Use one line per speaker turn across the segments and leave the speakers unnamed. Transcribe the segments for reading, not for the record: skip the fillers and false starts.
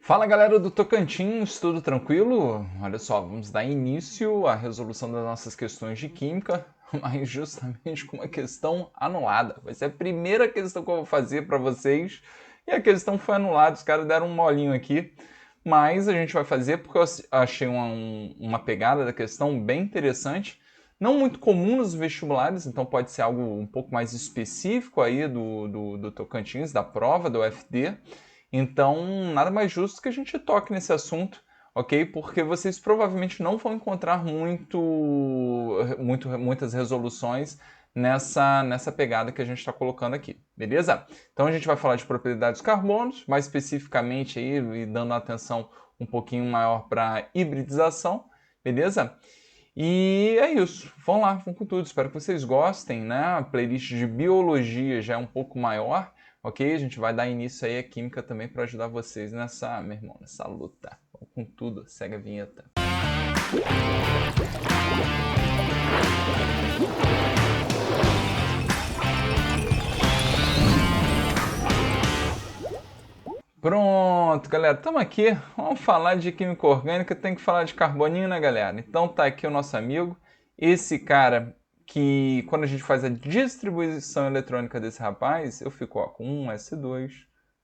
Fala galera do Tocantins, tudo tranquilo? Olha só, vamos dar início à resolução das nossas questões de química, mas justamente com uma questão anulada. Vai ser a primeira questão que eu vou fazer para vocês e a questão foi anulada, os caras deram um molinho aqui, mas a gente vai fazer porque eu achei uma pegada da questão bem interessante, não muito comum nos vestibulares, então pode ser algo um pouco mais específico aí do Tocantins, da prova, do UFD. Então, nada mais justo que a gente toque nesse assunto, ok? Porque vocês provavelmente não vão encontrar muitas resoluções nessa pegada que a gente está colocando aqui, beleza? Então a gente vai falar de propriedades dos carbonos, mais especificamente aí, e dando atenção um pouquinho maior para hibridização, beleza? E é isso, vamos lá, vamos com tudo, espero que vocês gostem, né? A playlist de biologia já é um pouco maior, ok? A gente vai dar início aí à química também para ajudar vocês nessa, meu irmão, nessa luta. Vamos com tudo, segue a vinheta. Pronto, galera, estamos aqui. Vamos falar de química orgânica, tem que falar de carboninho, né, galera? Então tá aqui o nosso amigo, esse cara que quando a gente faz a distribuição eletrônica desse rapaz, eu fico ó, com 1s2,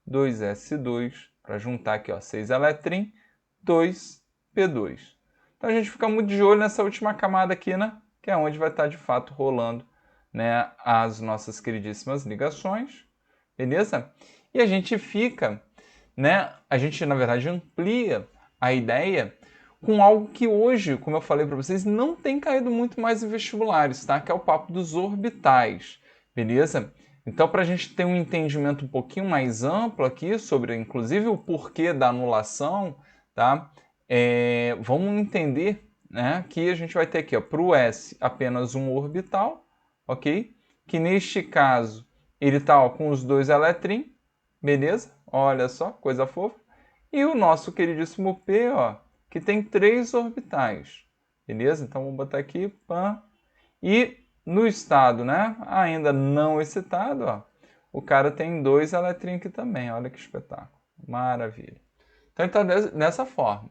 2s2, para juntar aqui ó, 6 eletrim, 2p2. Então a gente fica muito de olho nessa última camada aqui, né? Que é onde vai estar de fato rolando, né, as nossas queridíssimas ligações, beleza? E a gente fica, né? A gente, na verdade, amplia a ideia com algo que hoje, como eu falei para vocês, não tem caído muito mais em vestibulares, tá? Que é o papo dos orbitais, beleza? Então, para a gente ter um entendimento um pouquinho mais amplo aqui sobre, inclusive, o porquê da anulação, tá? Vamos entender, né, que a gente vai ter aqui, para o S, apenas um orbital, ok? Que neste caso, ele está com os dois elétrons, beleza? Olha só, coisa fofa. E o nosso queridíssimo P, ó, que tem 3 orbitais. Beleza? Então vamos botar aqui, pã. E no estado, né, ainda não excitado, ó, o cara tem 2 elétrons aqui também. Olha que espetáculo. Maravilha. Então ele está dessa forma.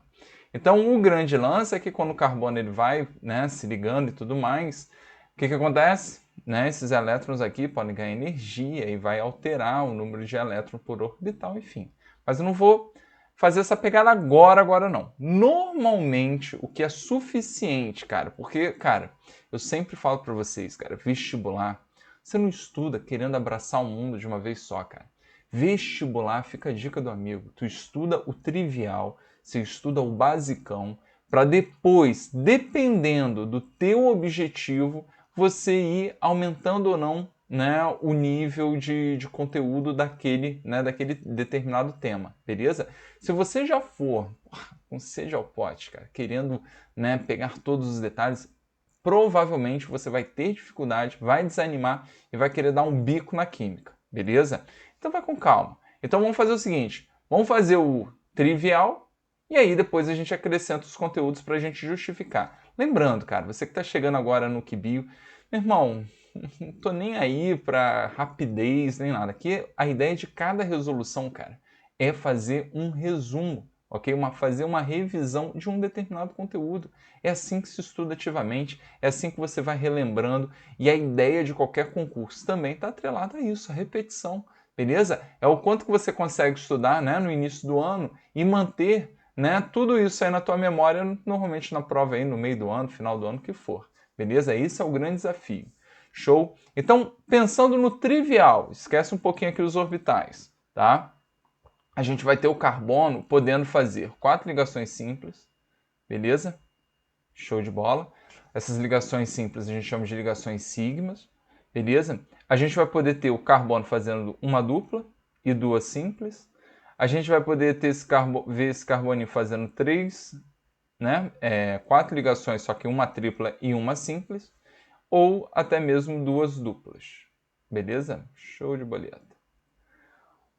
Então o grande lance é que quando o carbono ele vai, né, se ligando e tudo mais, o que acontece? Né, esses elétrons aqui podem ganhar energia e vai alterar o número de elétrons por orbital, enfim. Mas eu não vou fazer essa pegada agora não. Normalmente, o que é suficiente, cara, porque, cara, eu sempre falo para vocês, cara, vestibular, você não estuda querendo abraçar o mundo de uma vez só, cara. Vestibular, fica a dica do amigo, tu estuda o trivial, você estuda o basicão, para depois, dependendo do teu objetivo, você ir aumentando ou não, né, o nível de conteúdo daquele determinado tema, beleza? Se você já for com sede ao pote, cara, querendo, né, pegar todos os detalhes, provavelmente você vai ter dificuldade, vai desanimar e vai querer dar um bico na química, beleza? Então vai com calma. Então vamos fazer o seguinte, vamos fazer o trivial e aí depois a gente acrescenta os conteúdos para a gente justificar. Lembrando, cara, você que está chegando agora no Quibio, meu irmão, não tô nem aí para rapidez nem nada. Aqui a ideia de cada resolução, cara, é fazer um resumo, ok? Fazer uma revisão de um determinado conteúdo. É assim que se estuda ativamente, é assim que você vai relembrando e a ideia de qualquer concurso também está atrelada a isso, a repetição, beleza? É o quanto que você consegue estudar, né, no início do ano e manter, né, tudo isso aí na tua memória, normalmente na prova aí no meio do ano, final do ano, que for. Beleza? Esse é o grande desafio. Show? Então, pensando no trivial, esquece um pouquinho aqui os orbitais, tá? A gente vai ter o carbono podendo fazer 4 ligações simples, beleza? Show de bola. Essas ligações simples a gente chama de ligações sigmas, beleza? A gente vai poder ter o carbono fazendo uma dupla e 2 simples. A gente vai poder ter ver esse carboninho fazendo 3, né? 4 ligações, só que uma tripla e uma simples, ou até mesmo 2 duplas. Beleza? Show de boleta.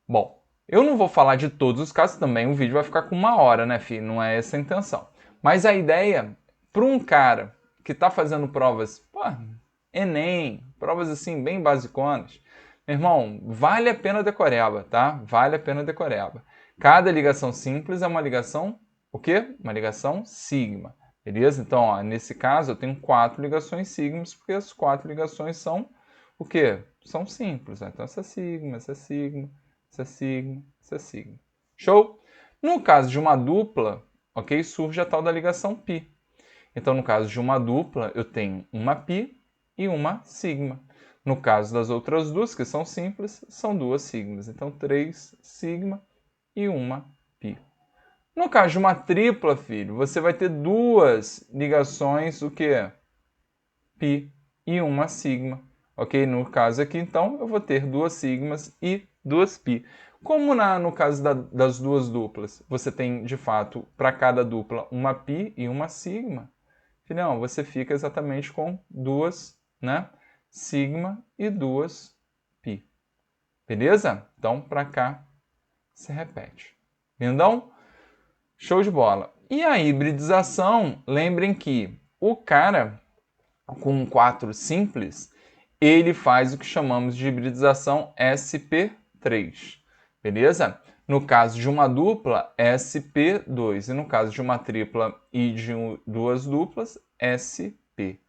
Bom, eu não vou falar de todos os casos também, o vídeo vai ficar com 1 hora, né, filho? Não é essa a intenção. Mas a ideia, para um cara que está fazendo provas, Enem, provas assim bem basiconas, meu irmão, vale a pena decoreba, tá? Vale a pena decoreba. Cada ligação simples é uma ligação, o quê? Uma ligação sigma, beleza? Então, ó, nesse caso, eu tenho 4 ligações sigmas, porque as 4 ligações são o quê? São simples, né? Então, essa é sigma, essa é sigma, essa é sigma, essa é sigma. Show? No caso de uma dupla, ok? Surge a tal da ligação π. Então, no caso de uma dupla, eu tenho uma π e uma sigma. No caso das outras duas, que são simples, são 2 sigmas. Então, 3 sigma e uma π. No caso de uma tripla, filho, você vai ter 2 ligações, o quê? Π e uma sigma. Ok? No caso aqui, então, eu vou ter 2 sigmas e 2 π. Como no caso das duas duplas, você tem, de fato, para cada dupla, uma π e uma sigma, filhão, você fica exatamente com 2, né? Sigma e 2 π. Beleza? Então, para cá, se repete. Lindão? Show de bola. E a hibridização, lembrem que o cara com 4 simples, ele faz o que chamamos de hibridização sp3. Beleza? No caso de uma dupla, sp2. E no caso de uma tripla e de duas duplas, sp.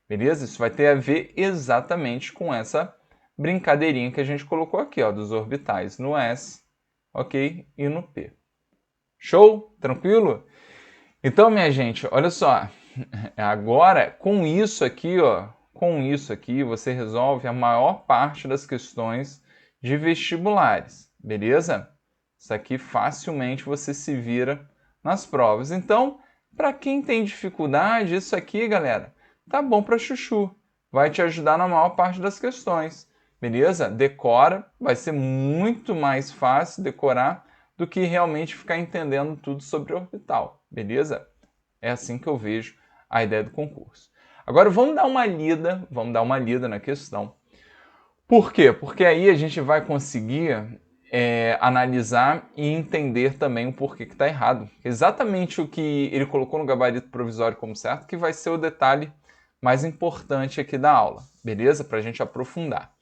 Beleza? Isso vai ter a ver exatamente com essa brincadeirinha que a gente colocou aqui, ó, dos orbitais no s, ok? E no p. Show? Tranquilo? Então, minha gente, olha só. Agora, com isso aqui, ó, você resolve a maior parte das questões de vestibulares, beleza? Isso aqui facilmente você se vira nas provas. Então, para quem tem dificuldade, isso aqui, galera, tá bom para chuchu. Vai te ajudar na maior parte das questões, beleza? Decora, vai ser muito mais fácil decorar do que realmente ficar entendendo tudo sobre orbital, beleza? É assim que eu vejo a ideia do concurso. Agora vamos dar uma lida na questão. Por quê? Porque aí a gente vai conseguir analisar e entender também o porquê que está errado. Exatamente o que ele colocou no gabarito provisório como certo, que vai ser o detalhe mais importante aqui da aula, beleza? Para a gente aprofundar.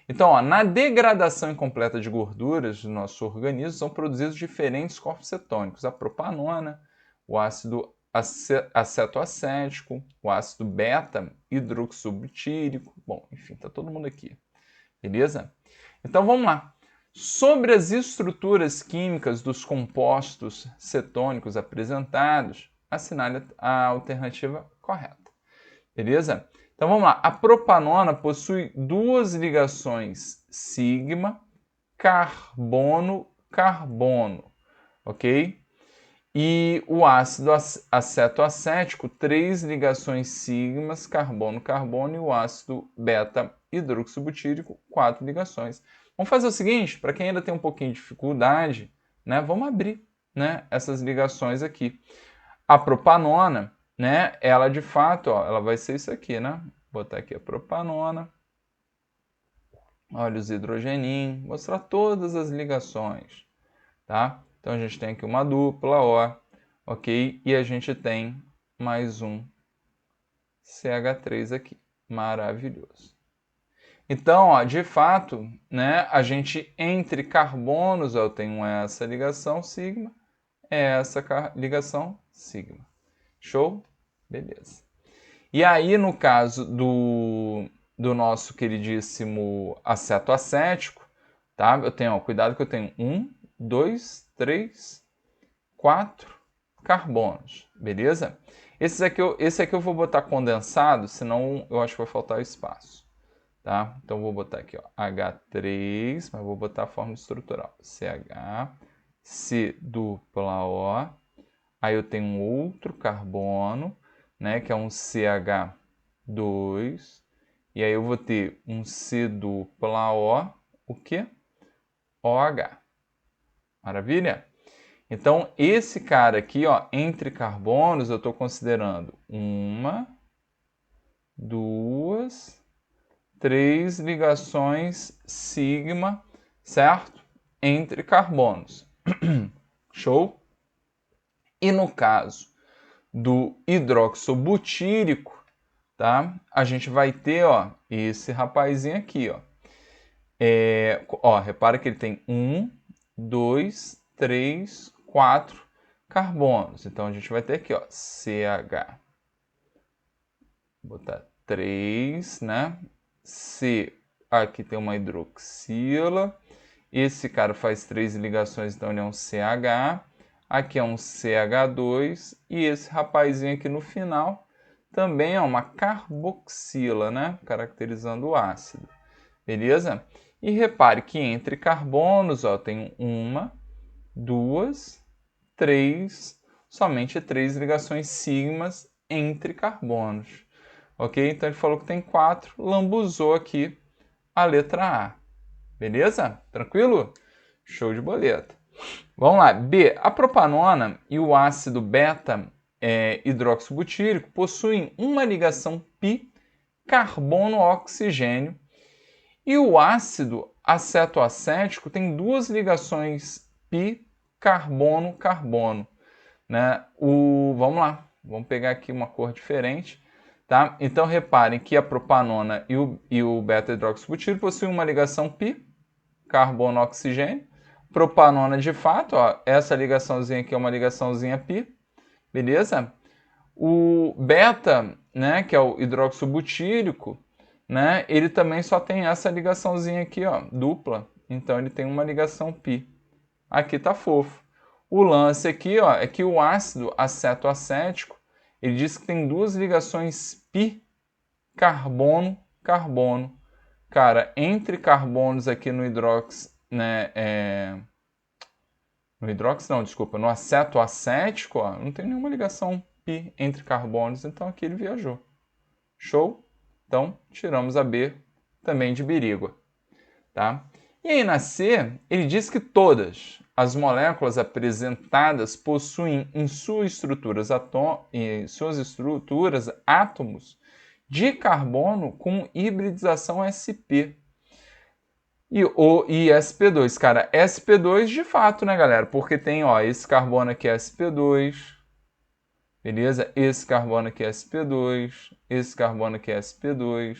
Então, ó, na degradação incompleta de gorduras do nosso organismo, são produzidos diferentes corpos cetônicos. A propanona, o ácido acetoacético, o ácido beta-hidroxobutírico. Bom, enfim, tá todo mundo aqui. Beleza? Então, vamos lá. Sobre as estruturas químicas dos compostos cetônicos apresentados, assinale a alternativa correta. Beleza? Então vamos lá. A propanona possui 2 ligações sigma, carbono-carbono, ok? E o ácido acetoacético, 3 ligações sigmas, carbono-carbono, e o ácido beta-hidroxobutírico, 4 ligações. Vamos fazer o seguinte, para quem ainda tem um pouquinho de dificuldade, né, vamos abrir, né, essas ligações aqui. A propanona, né, ela de fato, ó, ela vai ser isso aqui, né? Vou botar aqui a propanona. Olha os hidrogeninhos, mostrar todas as ligações, tá? Então a gente tem aqui uma dupla, ó, ok? E a gente tem mais um CH3 aqui, maravilhoso. Então, ó, de fato, né, a gente entre carbonos, ó, eu tenho essa ligação sigma, essa ligação sigma. Show? Beleza. E aí, no caso do nosso queridíssimo acetoacético, tá? Eu tenho, ó, cuidado que eu tenho 1, 2, 3, 4 carbonos, beleza? Esse aqui eu vou botar condensado, senão eu acho que vai faltar espaço, tá? Então, eu vou botar aqui, ó, H3, mas vou botar a forma estrutural. CH, C dupla O, aí eu tenho um outro carbono, né, que é um CH2, e aí eu vou ter um C dupla O, o quê? OH. Maravilha? Então, esse cara aqui, ó, entre carbonos, eu estou considerando 1, 2, 3 ligações sigma, certo? Entre carbonos. Show? E no caso do hidroxobutírico, tá? A gente vai ter, ó, esse rapazinho aqui, ó. Ó, repara que ele tem 1, 2, 3, 4 carbonos. Então, a gente vai ter aqui, ó, CH. Vou botar 3, né? C, aqui tem uma hidroxila. Esse cara faz 3 ligações, então ele é um CH. Aqui é um CH2. E esse rapazinho aqui no final também é uma carboxila, né? Caracterizando o ácido. Beleza? E repare que entre carbonos, ó, tem 1, 2, 3, somente 3 ligações sigmas entre carbonos. Ok? Então ele falou que tem 4, lambuzou aqui a letra A. Beleza? Tranquilo? Show de boleta. Vamos lá. B. A propanona e o ácido beta-hidroxibutírico possuem uma ligação pi carbono-oxigênio e o ácido acetoacético tem 2 ligações pi carbono-carbono. Né? Vamos lá. Vamos pegar aqui uma cor diferente. Tá? Então, reparem que a propanona e o beta-hidroxibutírico possuem uma ligação pi, carbono-oxigênio. Propanona, de fato, ó, essa ligaçãozinha aqui é uma ligaçãozinha pi, beleza? O beta, né, que é o hidroxibutírico, né, ele também só tem essa ligaçãozinha aqui, ó, dupla. Então, ele tem uma ligação pi. Aqui tá fofo. O lance aqui, ó, é que o ácido acetoacético, ele diz que tem 2 ligações pi carbono-carbono. Cara, entre carbonos aqui no hidróxido, né, no hidróxido não, desculpa, no acetoacético, ó, não tem nenhuma ligação pi entre carbonos, então aqui ele viajou. Show? Então, tiramos a B também de Birigua. Tá? E aí na C, ele diz que todas as moléculas apresentadas possuem em suas estruturas átomos de carbono com hibridização sp. E sp2, cara, sp2 de fato, né, galera? Porque tem, ó, esse carbono aqui é sp2, beleza? Esse carbono aqui é sp2, esse carbono aqui é sp2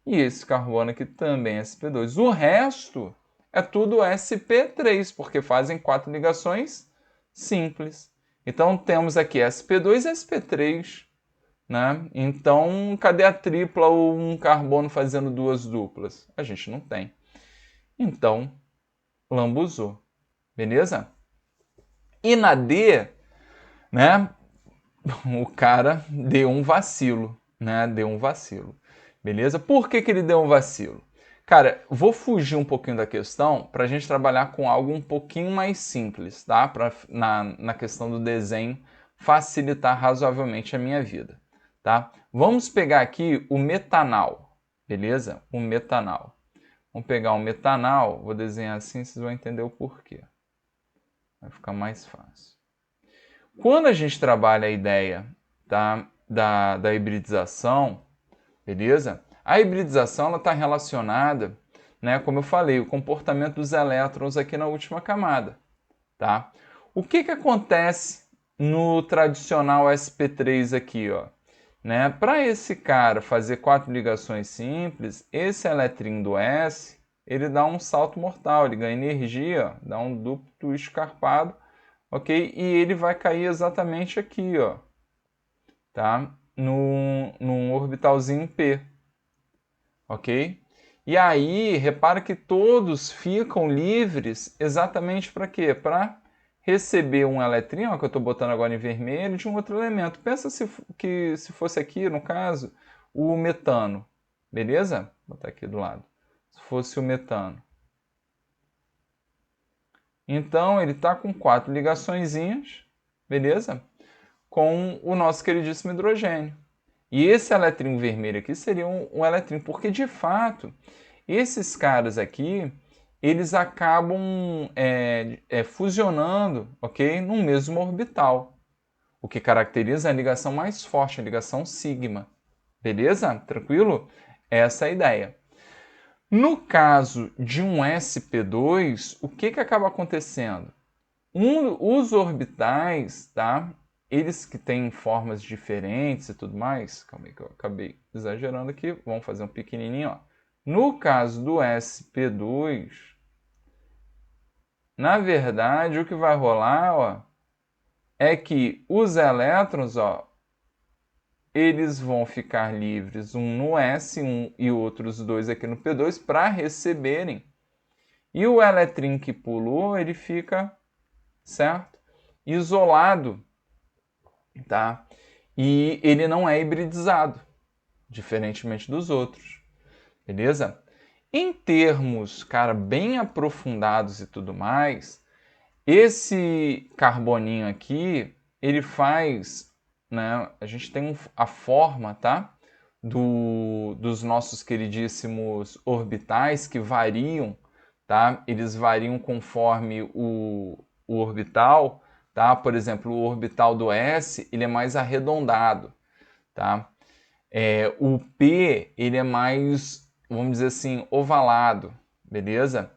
e esse carbono aqui também é sp2. O resto é tudo sp3, porque fazem 4 ligações simples. Então temos aqui sp2 e sp3. Né? Então, cadê a tripla ou um carbono fazendo 2 duplas? A gente não tem. Então, lambuzou. Beleza? E na D, né, o cara deu um vacilo. Né? Deu um vacilo. Beleza? Por que ele deu um vacilo? Cara, vou fugir um pouquinho da questão para a gente trabalhar com algo um pouquinho mais simples, tá? Na questão do desenho facilitar razoavelmente a minha vida. Tá? Vamos pegar aqui o metanal, beleza? O metanal. Vamos pegar o metanal, vou desenhar assim, vocês vão entender o porquê. Vai ficar mais fácil. Quando a gente trabalha a ideia, tá, da hibridização, beleza? A hibridização está relacionada, né, como eu falei, o comportamento dos elétrons aqui na última camada. Tá? O que acontece no tradicional sp3 aqui, ó? Né? Para esse cara fazer 4 ligações simples, esse eletrinho do S, ele dá um salto mortal, ele ganha energia, ó, dá um duplo escarpado, ok? E ele vai cair exatamente aqui, ó, tá? Num orbitalzinho P, ok? E aí, repara que todos ficam livres exatamente para quê? Para receber um eletrinho, ó, que eu estou botando agora em vermelho, de um outro elemento. Pensa se fosse aqui, no caso, o metano, beleza? Vou botar aqui do lado. Se fosse o metano. Então, ele está com 4 ligaçõezinhas, beleza? Com o nosso queridíssimo hidrogênio. E esse eletrinho vermelho aqui seria um eletrinho, porque de fato, esses caras aqui, eles acabam fusionando, ok? No mesmo orbital. O que caracteriza a ligação mais forte, a ligação sigma. Beleza? Tranquilo? Essa é a ideia. No caso de um sp2, o que acaba acontecendo? Os orbitais, tá? Eles que têm formas diferentes e tudo mais, calma aí que eu acabei exagerando aqui, vamos fazer um pequenininho, ó. No caso do sp2, na verdade, o que vai rolar, ó, é que os elétrons, ó, eles vão ficar livres, um no S1 e outros dois aqui no P2, para receberem. E o eletrinho que pulou, ele fica, certo? Isolado, tá? E ele não é hibridizado, diferentemente dos outros, beleza? Em termos, cara, bem aprofundados e tudo mais, esse carboninho aqui, ele faz, né? A gente tem a forma, tá? Dos nossos queridíssimos orbitais que variam, tá? Eles variam conforme o orbital, tá? Por exemplo, o orbital do S, ele é mais arredondado, tá? O P, ele é mais, vamos dizer assim, ovalado, beleza?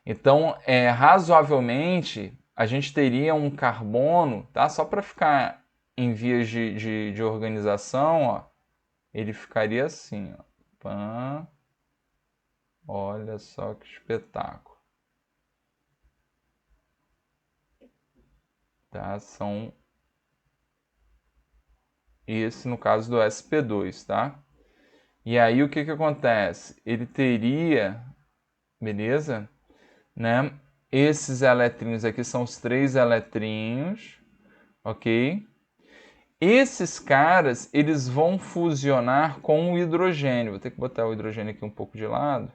Então, razoavelmente, a gente teria um carbono, tá? Só para ficar em vias de organização, ó, ele ficaria assim, ó. Pã. Olha só que espetáculo. Tá? São esse no caso do sp2, tá? E aí o que que acontece? Ele teria, beleza? Né? Esses eletrinhos aqui são os 3 eletrinhos, ok? Esses caras, eles vão fusionar com o hidrogênio. Vou ter que botar o hidrogênio aqui um pouco de lado,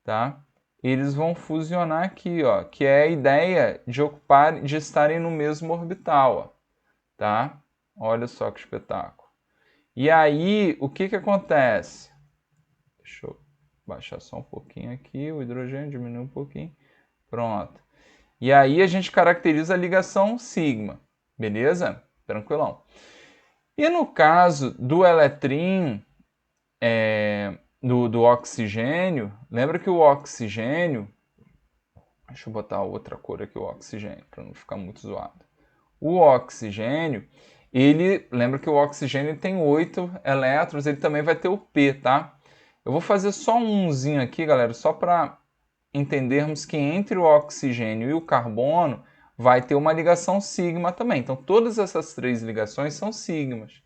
tá? Eles vão fusionar aqui, ó, que é a ideia de estarem no mesmo orbital, ó, tá? Olha só que espetáculo. E aí, o que que acontece? Deixa eu baixar só um pouquinho aqui, o hidrogênio diminui um pouquinho. Pronto. E aí a gente caracteriza a ligação sigma, beleza? Tranquilão. E no caso do eletrim, do oxigênio, lembra que o oxigênio, deixa eu botar outra cor aqui, o oxigênio, para não ficar muito zoado. O oxigênio, lembra que o oxigênio tem 8 elétrons, ele também vai ter o P, tá? Eu vou fazer só umzinho aqui, galera, só para entendermos que entre o oxigênio e o carbono vai ter uma ligação sigma também. Então, todas essas 3 ligações são sigmas,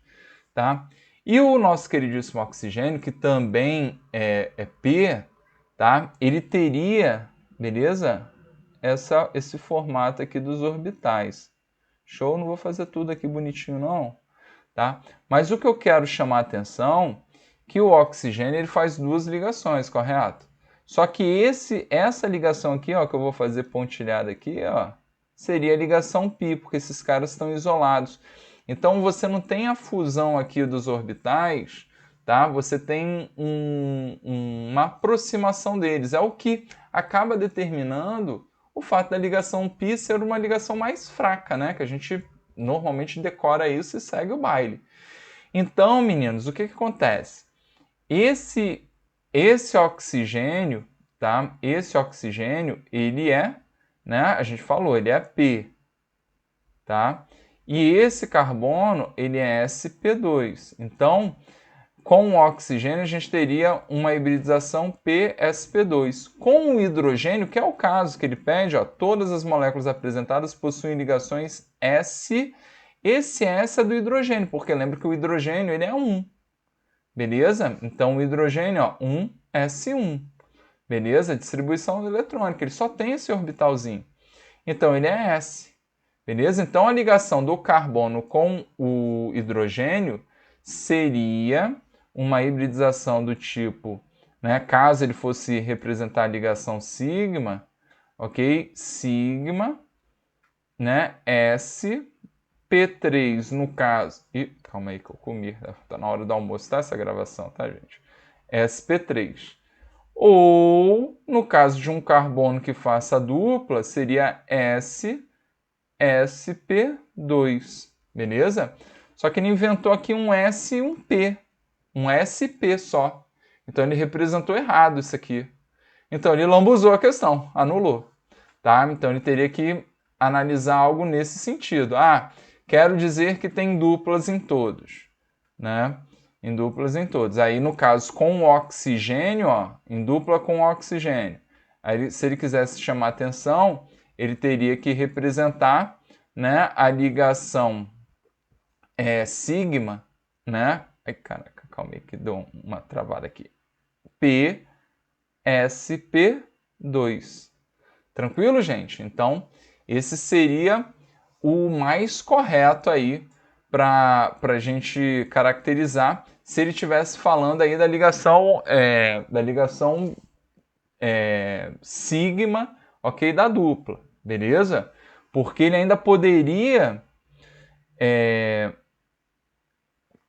tá? E o nosso queridíssimo oxigênio, que também é P, tá? Ele teria, beleza? Esse formato aqui dos orbitais. Show? Não vou fazer tudo aqui bonitinho, não, tá? Mas o que eu quero chamar a atenção é que o oxigênio ele faz 2 ligações, correto? Só que essa ligação aqui, ó, que eu vou fazer pontilhada aqui, ó, seria a ligação π, porque esses caras estão isolados. Então você não tem a fusão aqui dos orbitais, tá? Você tem uma aproximação deles. É o que acaba determinando o fato da ligação π ser uma ligação mais fraca, né? Que a gente normalmente decora isso e segue o baile. Então, meninos, o que acontece? Esse oxigênio, tá? Esse oxigênio, ele né? A gente falou, ele é P, tá? E esse carbono, ele é sp2. Então, com o oxigênio, a gente teria uma hibridização psp2. Com o hidrogênio, que é o caso que ele pede, ó, todas as moléculas apresentadas possuem ligações S. Esse S é do hidrogênio, porque lembra que o hidrogênio ele é 1. Beleza? Então, o hidrogênio, ó, 1s1. Beleza? Distribuição eletrônica. Ele só tem esse orbitalzinho. Então, ele é S. Beleza? Então, a ligação do carbono com o hidrogênio seria uma hibridização do tipo, né, caso ele fosse representar a ligação sigma, ok? Sigma, né, S, P3 no caso... Ih, calma aí que eu comi, tá na hora do almoço, tá essa gravação, tá, gente? sp3. Ou, no caso de um carbono que faça dupla, seria sp2, beleza? Só que ele inventou aqui um S e um P, um SP só. Então ele representou errado isso aqui. Então ele lambuzou a questão, anulou, tá? Então ele teria que analisar algo nesse sentido. Ah, quero dizer que tem duplas em todos, né? Em duplas em todos. Aí, no caso, com o oxigênio, ó, em dupla com o oxigênio. Aí, se ele quisesse chamar atenção, ele teria que representar, né, a ligação sigma, né? Ai, caraca, calma aí que deu uma travada aqui. PSP2. Tranquilo, gente? Então, esse seria o mais correto aí para a gente caracterizar se ele estivesse falando aí da ligação sigma, ok, da dupla, beleza? Porque ele ainda poderia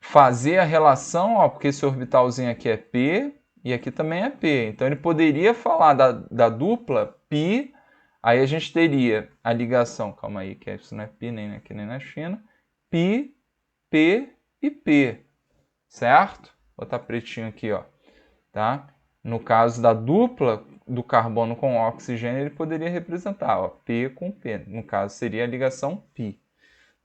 fazer a relação, ó, porque esse orbitalzinho aqui é P e aqui também é P. Então ele poderia falar da dupla π, aí a gente teria a ligação, calma aí, que isso não é π nem aqui nem na China, π, P e P, certo? Vou botar pretinho aqui, ó, tá? No caso da dupla do carbono com oxigênio, ele poderia representar, ó, P com P. No caso, seria a ligação π.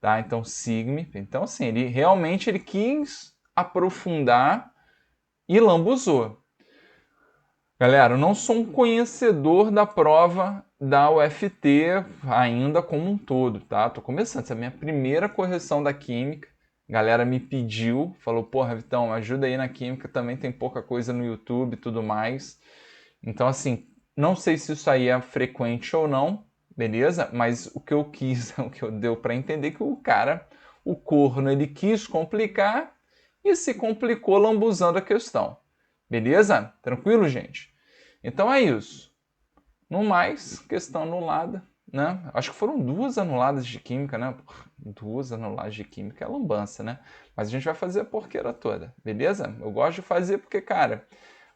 Tá? Então, sigma. Então, assim, ele realmente quis aprofundar e lambuzou. Galera, eu não sou um conhecedor da prova da UFT ainda como um todo, tá? Tô começando, essa é a minha primeira correção da química. A galera me pediu, falou, porra, Vitão, ajuda aí na química, também tem pouca coisa no YouTube e tudo mais. Então, assim, não sei se isso aí é frequente ou não, beleza? Mas o que eu quis, o que eu deu para entender que o cara, o corno, ele quis complicar e se complicou lambuzando a questão. Beleza? Tranquilo, gente? Então é isso. No mais, questão anulada, né? Acho que foram 2 anuladas de química, né? 2 anuladas de química é lambança, né? Mas a gente vai fazer a porqueira toda, beleza? Eu gosto de fazer porque, cara,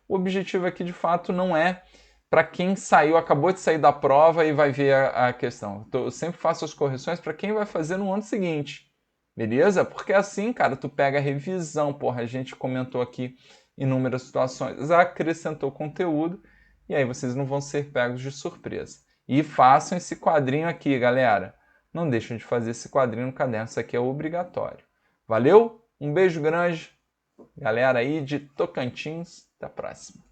o objetivo aqui de fato não é para quem saiu, acabou de sair da prova e vai ver a questão. Eu sempre faço as correções para quem vai fazer no ano seguinte, beleza? Porque assim, cara, tu pega a revisão, porra, a gente comentou aqui inúmeras situações, acrescentou conteúdo e aí vocês não vão ser pegos de surpresa. E façam esse quadrinho aqui, galera. Não deixem de fazer esse quadrinho no caderno, isso aqui é obrigatório. Valeu? Um beijo grande, galera aí de Tocantins. Até a próxima.